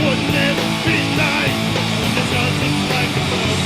Wouldn't it be nice to just like a book?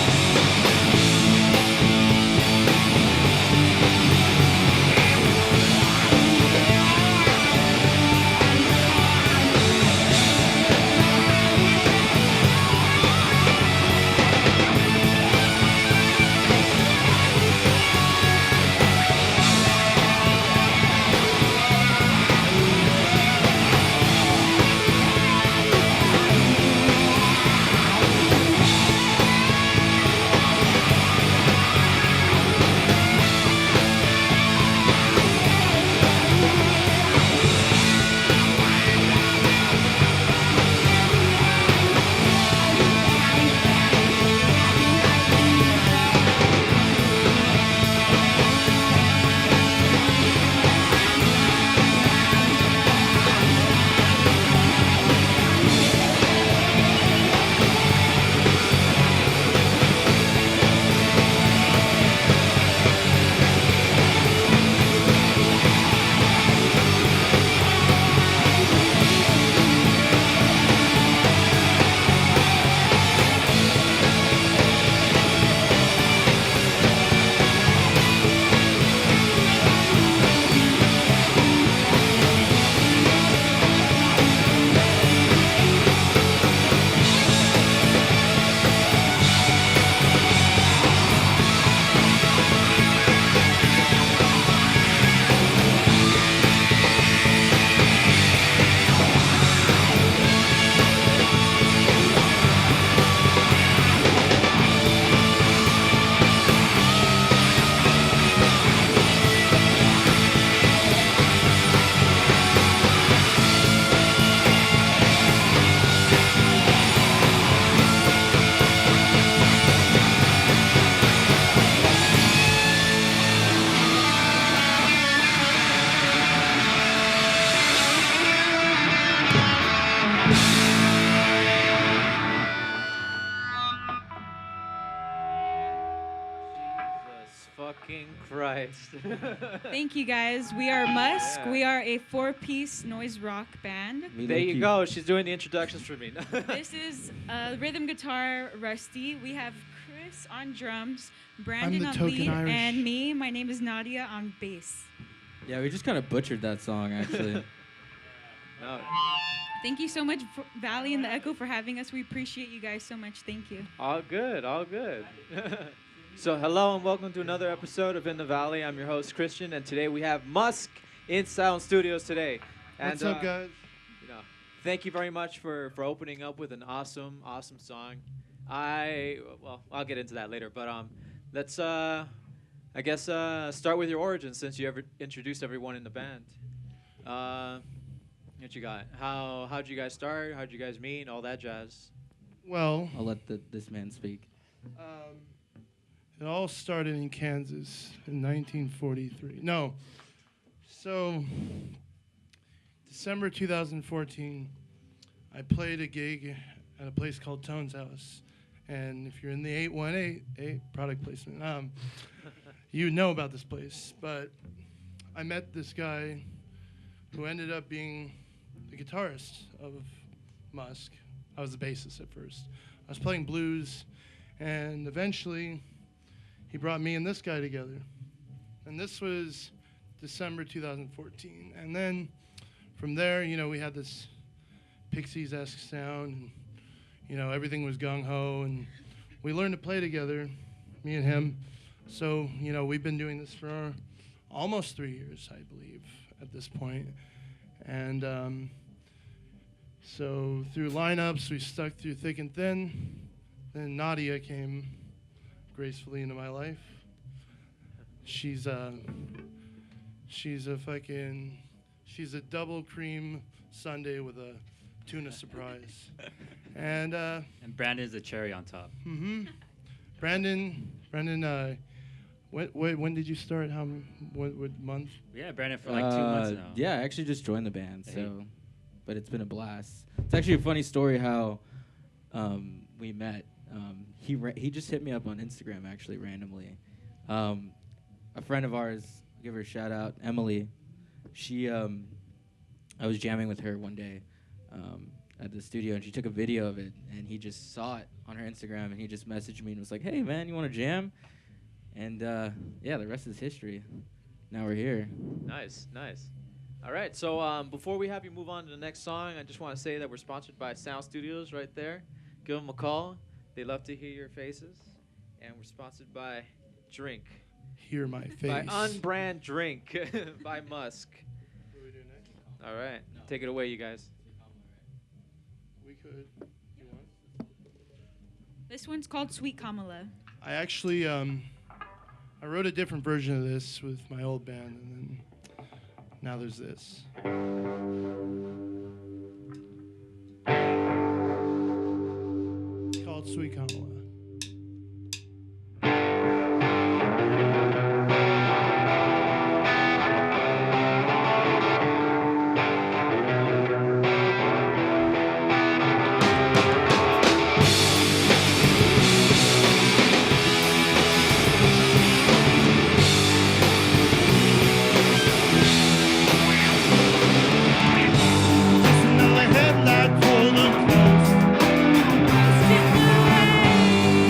Fucking Christ. Thank you guys. We are Muskk. Yeah. We are a 4-piece noise rock band. There you go. She's doing the introductions for me. This is rhythm guitar Rusty. We have Chris on drums, Brandon the on token lead, Irish. and me. My name is Nadia on bass. Yeah, we just kind of butchered that song, actually. No. Thank you so much, Valley and the Echo, for having us. We appreciate you guys so much. Thank you. All good, all good. So hello and welcome to another episode of In the Valley. I'm your host, Christian, and today we have Muskk Sound Studios today. And, What's up, guys? You know, thank you very much for opening up with an awesome song. I'll get into that later, but let's start with your origins since you ever introduced everyone in the band. What you got? How'd you guys start? How'd you guys meet? All that jazz. Well, I'll let this man speak. it all started in Kansas in 1943. No. So, December 2014, I played a gig at a place called Tone's House. And if you're in the 818, product placement, you know about this place. But I met this guy who ended up being the guitarist of Muskk. I was the bassist at first. I was playing blues, and eventually he brought me and this guy together. And this was December 2014. And then from there, we had this Pixies-esque sound, and, everything was gung-ho, and we learned to play together, me and him. So, we've been doing this for almost 3 years, I believe, at this point. And so through lineups, we stuck through thick and thin. Then Nadia came gracefully into my life. She's a double cream sundae with a tuna surprise. And Brandon is the cherry on top. Brandon, when did you start? What month? Yeah, Brandon for like 2 months now. Yeah, I actually just joined the band, but it's been a blast. It's actually a funny story how we met. He just hit me up on Instagram actually randomly. A friend of ours, give her a shout out, Emily. She, I was jamming with her one day, at the studio, and she took a video of it, and he just saw it on her Instagram, and he just messaged me and was like, "Hey man, you want to jam?" And yeah, the rest is history. Now we're here. Nice, nice. All right, so before we have you move on to the next song, I just want to say that we're sponsored by Sound Studios right there. Give them a call. They love to hear your faces. And we're sponsored by Drink. Hear my face. By Unbrand Drink by Muskk. What do we do next? All right, take it away, you guys. We could. You want? This one's called Sweet Kamala. I actually I wrote a different version of this with my old band, and then now there's this. It's called Sweet Kamala. Another headlight full of clothes.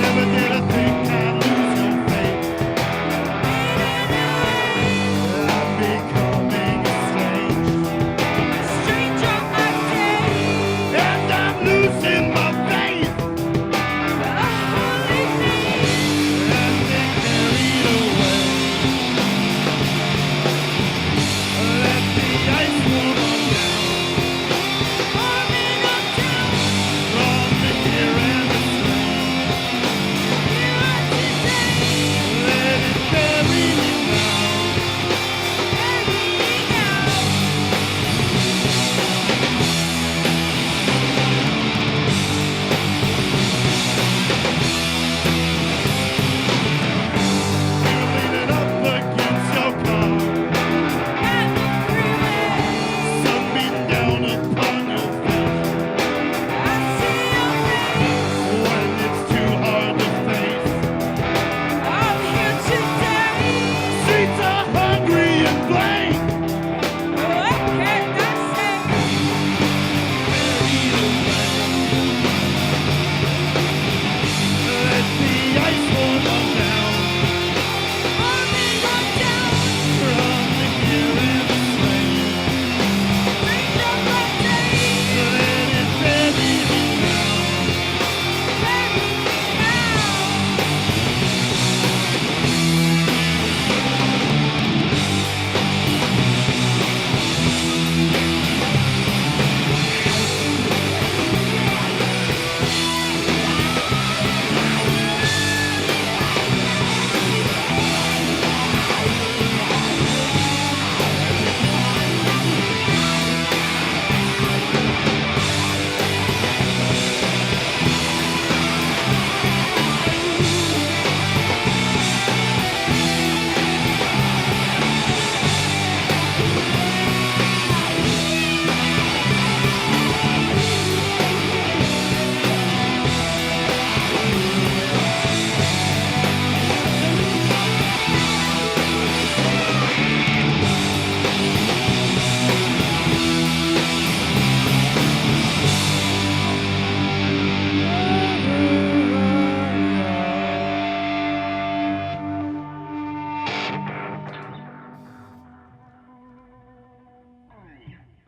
Never did I think I'd lose your faith. I'm becoming estranged, and I'm losing my faith. And they carried away. Let the ice warm up down. From the here and the let it bury me now. You lean it up against your car. Sun beating down upon your face. When it's too hard to face. Streets are hungry and blank. Carried away. Let the ice warm up down. From the here and the slain. Let it bury me now.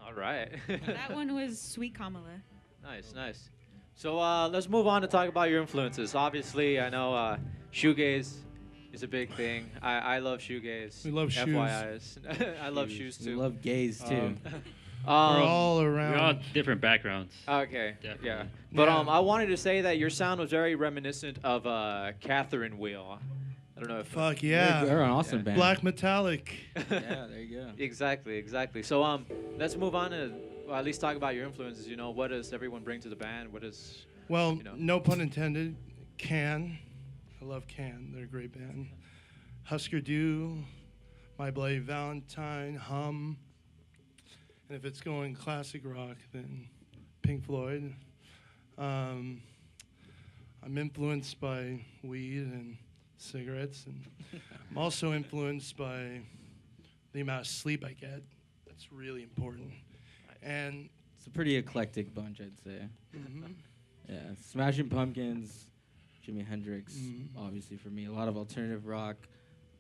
All right. That one was Sweet Kamala. Nice, nice. So let's move on to talk about your influences. Obviously, I know shoegaze is a big thing. I love shoegaze. We love shoes. FYIs. I love shoes We too. love gays too. We're all We're all around. different backgrounds. Okay. Definitely. Yeah. But Yeah. I wanted to say that your sound was very reminiscent of Catherine Wheel. I don't know if. Fuck They're yeah. an awesome Yeah. band. Black metallic. Yeah, there you go. Exactly, exactly. So let's move on to at least talk about your influences. You know, what does everyone bring to the band? What is Well, You know. no pun intended. Can. I love Can. They're a great band. Husker Du, My Bloody Valentine, Hum. And if it's going classic rock, then Pink Floyd. I'm influenced by weed and cigarettes, and I'm also influenced by the amount of sleep I get. That's really important. And It's a pretty eclectic bunch, I'd say. Mhm. Yeah, Smashing Pumpkins, Jimi Hendrix, Mhm. obviously for me. A lot of alternative rock,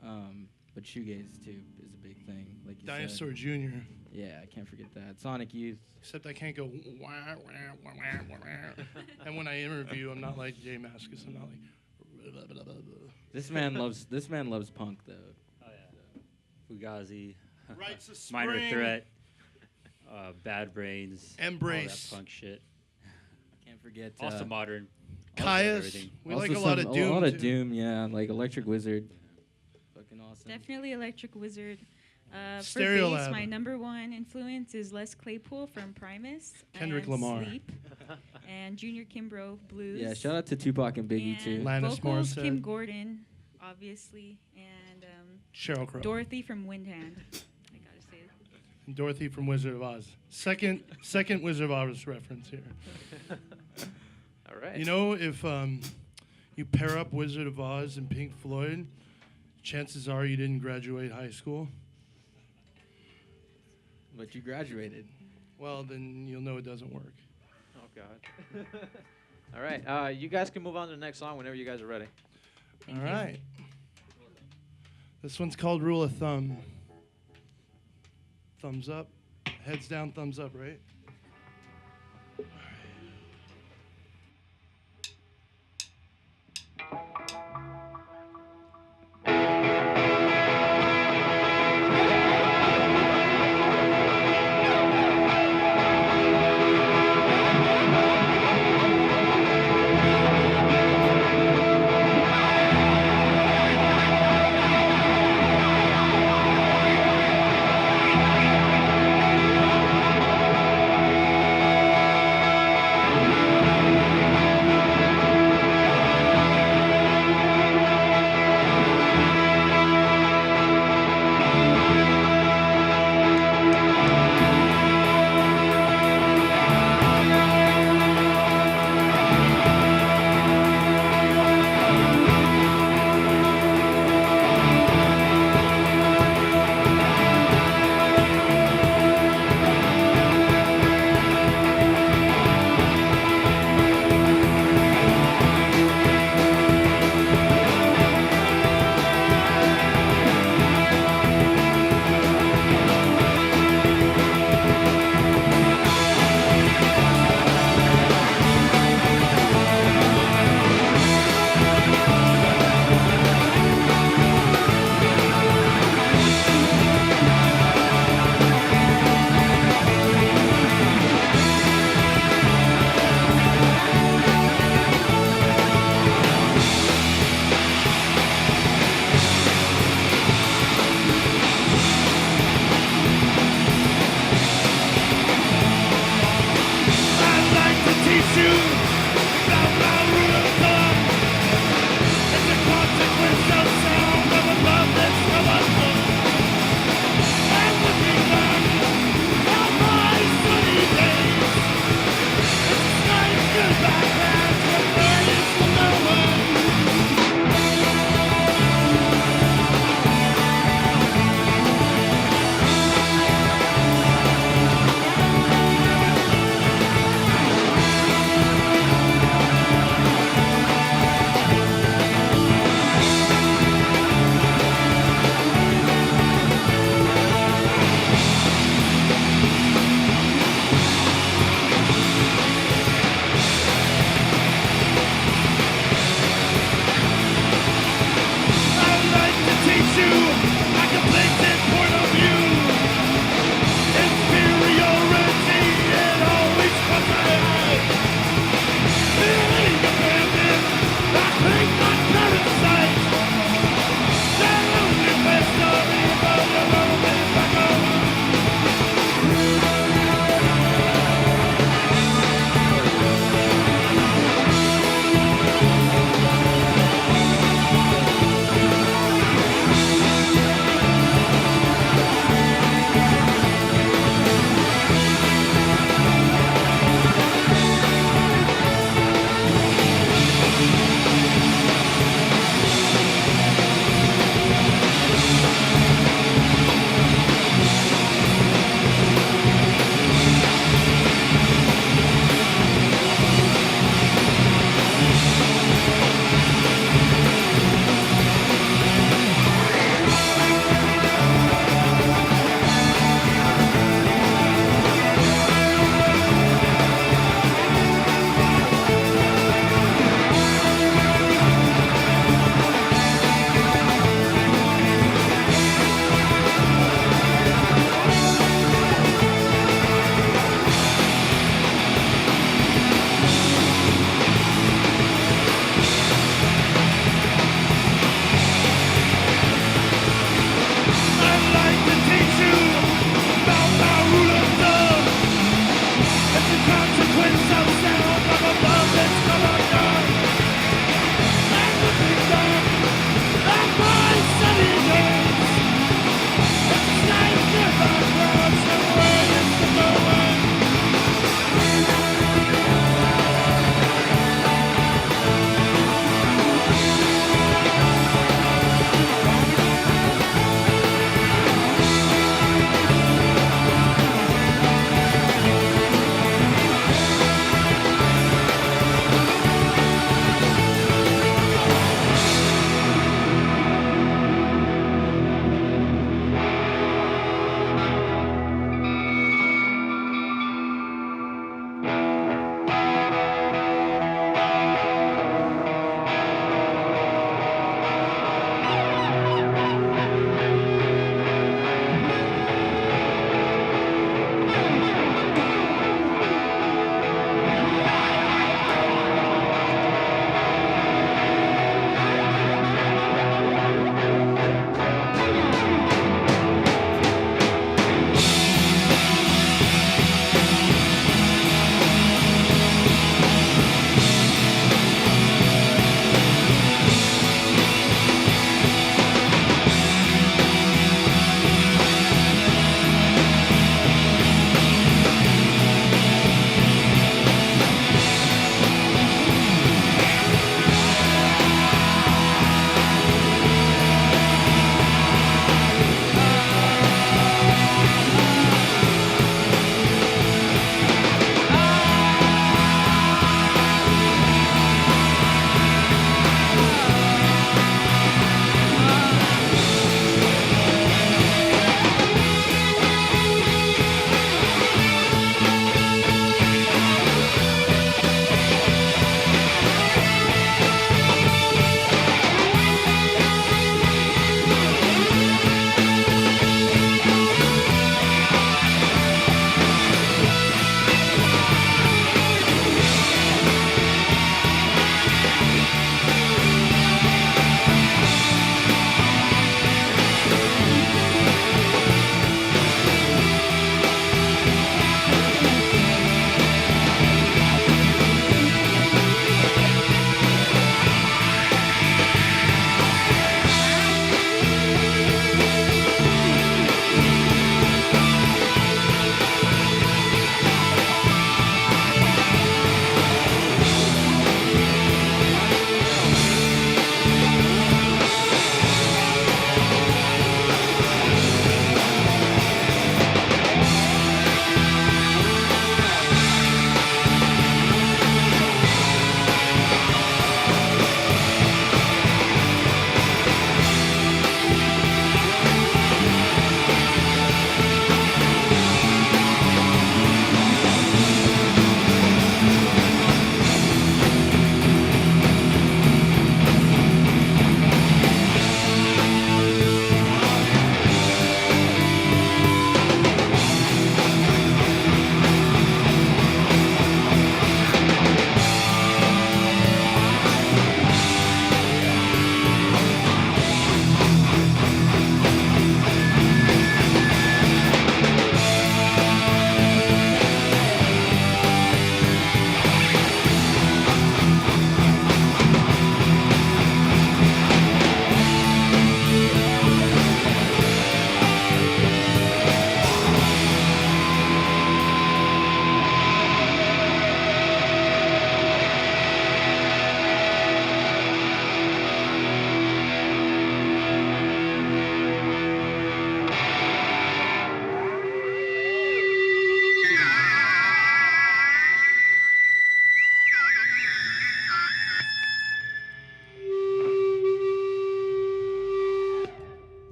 but shoegaze too is a big thing. Like you Dinosaur said. Jr. Yeah, I can't forget that. Sonic Youth. Except I can't go wah, wah, wah, wah, wah, wah. And when I interview, I'm not like Jay Mascis. I'm not like blah, blah, blah, blah. This man loves punk though. Oh yeah. Fugazi. Rites of Minor Spring. Threat. Bad Brains. Embrace. All that punk shit. Can't forget. Also modern. Caius. everything. We also like a lot of Doom. A lot of too. Doom, yeah, like Electric Wizard. Fucking awesome. Definitely Electric Wizard. For Stereo bass, Lab. my number one influence is Les Claypool from Primus. Kendrick and Lamar. Sleep, and Junior Kimbrough Blues. Yeah, shout out to Tupac and Biggie and too. Lannis vocals, Morissette. Kim Gordon, obviously, and Sheryl Crow. Dorothy from Windhand. I gotta say it. And Dorothy from Wizard of Oz. Second Wizard of Oz reference here. All right. You know, if you pair up Wizard of Oz and Pink Floyd, chances are you didn't graduate high school. But you graduated. Well, then you'll know it doesn't work. Oh God. All right. You guys can move on to the next song whenever you guys are ready. All right. This one's called Rule of Thumb. Thumbs up. Heads down, thumbs up, right?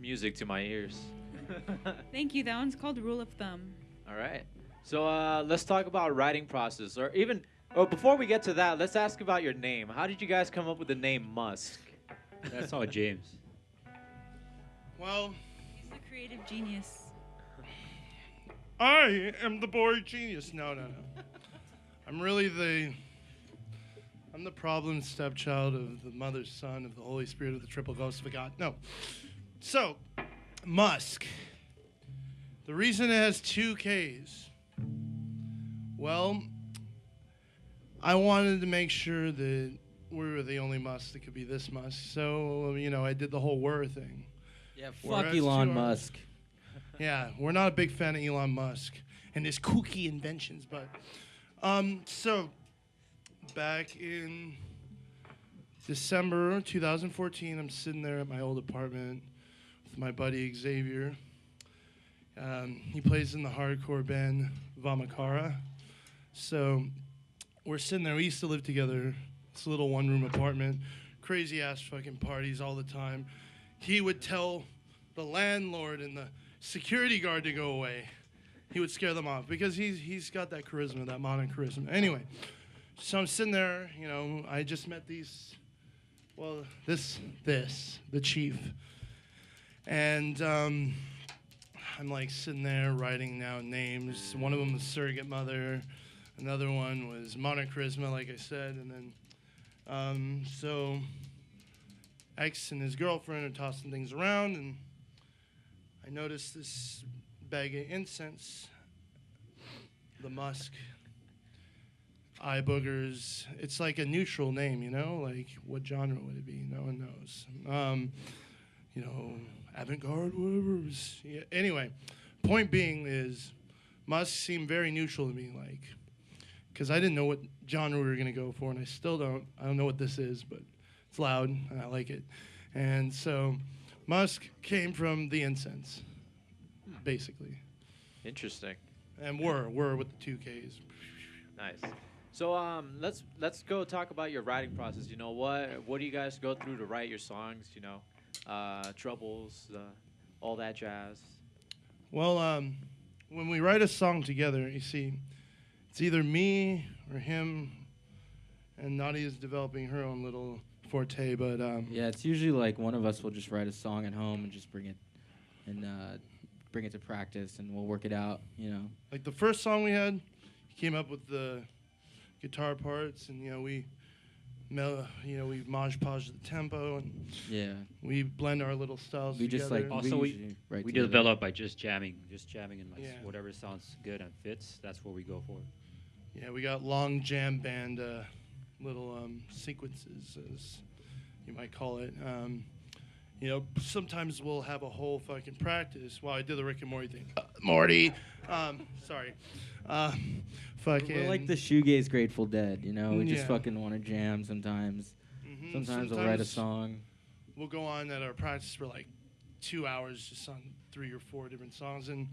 music to my ears. Thank you. That one's called Rule of Thumb. All right. So let's talk about writing process, or even, or before we get to that, let's ask about your name. How did you guys come up with the name Muskk? That's all James. Well, He's the creative genius. I am the boy genius. No. I'm the problem stepchild of the mother's son of the Holy Spirit of the triple ghost of God. No. So, Muskk. The reason it has 2 Ks. Well, I wanted to make sure that we were the only Musk that could be this Musk. So, I did the whole "were" thing. Yeah, Whereas fuck to Elon our- Musk. Yeah, we're not a big fan of Elon Musk and his kooky inventions, but so back in December 2014, I'm sitting there at my old apartment with my buddy Xavier. He plays in the hardcore band Vamakara. So we're sitting there. We used to live together. This little one-room apartment, crazy ass fucking parties all the time. He would tell the landlord and the security guard to go away. He would scare them off because he's got that charisma, that modern charisma. Anyway, so I'm sitting there, I just met the chief. And I'm like sitting there writing down names. One of them was Surrogate Mother. Another one was Modern Charisma, like I said. And then, so X and his girlfriend are tossing things around, and I noticed this bag of incense, the Muskk, eye boogers. It's like a neutral name, like what genre would it be? No one knows. Avant-garde, whatever. Yeah. Anyway, point being is Muskk seemed very neutral to me, because I didn't know what genre we were going to go for, and I still don't. I don't know what this is, but it's loud, and I like it. And so Muskk came from the incense, basically. Interesting. And were with the 2 Ks. Nice. So let's go talk about your writing process. What do you guys go through to write your songs? Troubles, all that jazz. Well, when we write a song together, you see, it's either me or him, and Nadia's developing her own little forte, but Yeah, it's usually like one of us will just write a song at home and just bring it to practice, and we'll work it out. like the first song we had, he came up with the guitar parts, and we Maj Paj the tempo, and Yeah, we blend our little styles we together. just like Also, we usually write We together. develop by just jamming, and Yeah. whatever sounds good and fits, that's what we go for. Yeah, we got long jam band little sequences, as you might call it. Sometimes we'll have a whole fucking practice. Well, I did the Rick and Morty thing. Morty, sorry. Fucking. We're like the shoegaze Grateful Dead, We just Yeah. fucking want to jam sometimes. Mhm. Sometimes we'll write a song. We'll go on at our practice for like 2 hours just on 3 or 4 different songs, and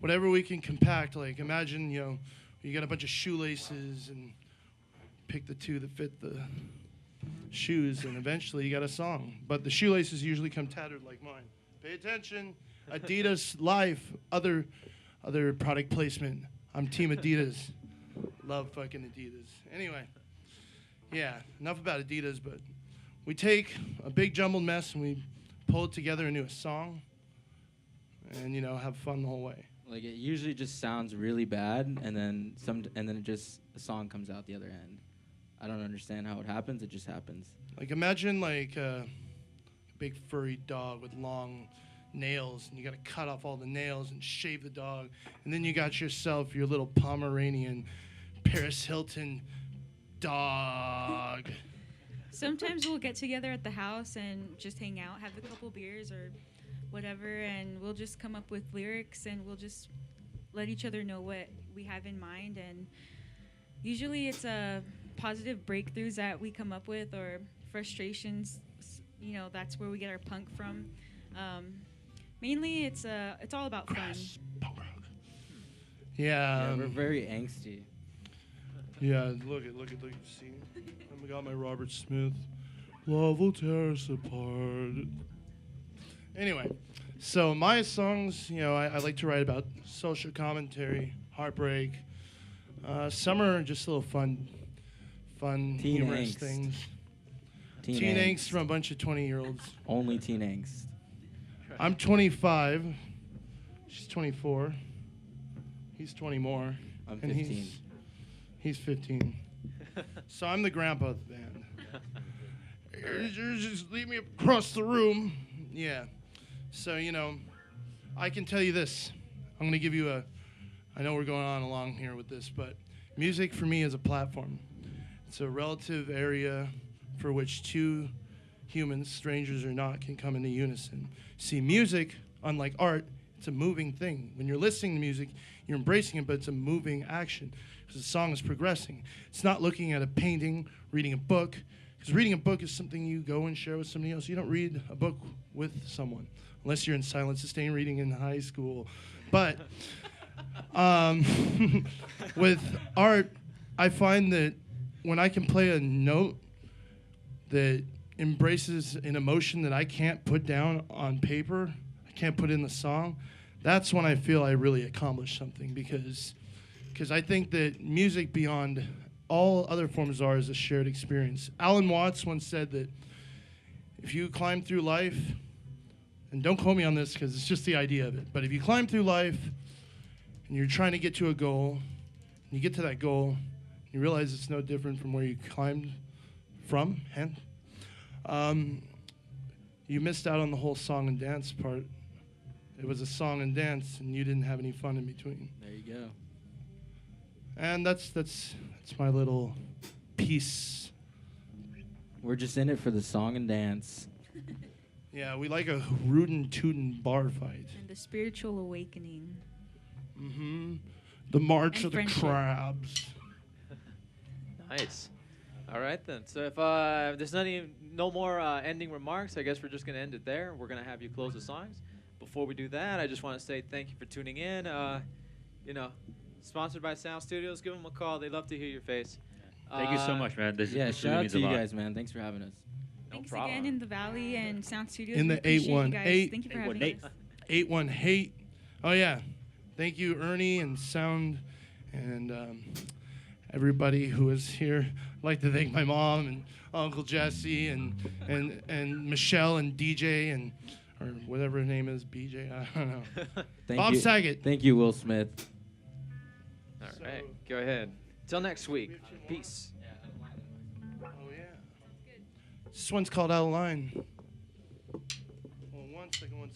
whatever we can compact. Like imagine, you got a bunch of shoelaces and pick the 2 that fit the shoes, and eventually you got a song. But the shoelaces usually come tattered like mine. Pay attention. Adidas Life, other product placement. I'm Team Adidas. Love fucking Adidas. Anyway, yeah, enough about Adidas, but we take a big jumbled mess and we pull it together into a song and, have fun the whole way. Like it usually just sounds really bad, and then a song comes out the other end. I don't understand how it happens. It just happens. Like imagine like a big furry dog with long nails, and you got to cut off all the nails and shave the dog, and then you got yourself your little Pomeranian Paris Hilton dog. Sometimes we'll get together at the house and just hang out, have a couple beers or whatever, and we'll just come up with lyrics, and we'll just let each other know what we have in mind. And usually it's positive breakthroughs that we come up with, or frustrations. That's where we get our punk from. Mainly it's all about fun. Punk rock. Yeah. Yeah, we're very angsty. Yeah, look at see. I got my Robert Smith. Love will tear us apart. Anyway, So my songs, I like to write about social commentary, heartbreak. Some are just little fun, Teen humorous angst. things. Teen Teen angst angst. from a bunch of 20-year-olds. Only teen angst. I'm 25. She's 24. He's 20 more. I'm and 15. He's 15. So I'm the grandpa of the band. Just leave me across the room. Yeah. So, I can tell you this. I'm going to give you I know we're going on along here with this, but music for me is a platform. It's a relative area for which two humans, strangers or not, can come into unison. See, music, unlike art, it's a moving thing. When you're listening to music, you're embracing it, but it's a moving action because the song is progressing. It's not looking at a painting, reading a book, because reading a book is something you go and share with somebody else. You don't read a book with someone unless you're in silent sustained reading in high school. But with art, I find that when I can play a note that embraces an emotion that I can't put down on paper, I can't put in the song, that's when I feel I really accomplished something because I think that music beyond all other forms of art is a shared experience. Alan Watts once said that if you climb through life, and don't quote me on this because it's just the idea of it, but if you climb through life and you're trying to get to a goal, and you get to that goal, you realize it's no different from where you climbed from, you missed out on the whole song and dance part. It was a song and dance, and you didn't have any fun in between. There you go. And that's my little piece. We're just in it for the song and dance. Yeah, we like a rootin' tootin' bar fight. And the spiritual awakening. Mm-hmm. The March And of the friendship. Crabs. Nice. All right then. So if there's no more ending remarks, I guess we're just gonna end it there. We're gonna have you close the songs. Before we do that, I just want to say thank you for tuning in. Sponsored by Sound Studios. Give them a call. They'd love to hear your face. Thank you so much, man. This Yeah, really shout out means to a you lot. guys, man. Thanks for having us. No Thanks problem. again in the Valley and Sound Studios. In We the appreciate you guys. 818. Thank you for having 818. us. 8-1 hate. Oh yeah. Thank you, Ernie and Sound and everybody who is here. I'd like to thank my mom and Uncle Jesse and Michelle and DJ and or whatever her name is, BJ. I don't know. Thank Bob you. Saget. Thank you, Will Smith. All right. Go ahead. Till next week. We have two more? Peace. Oh yeah. This one's called Out of Line. Well, one second.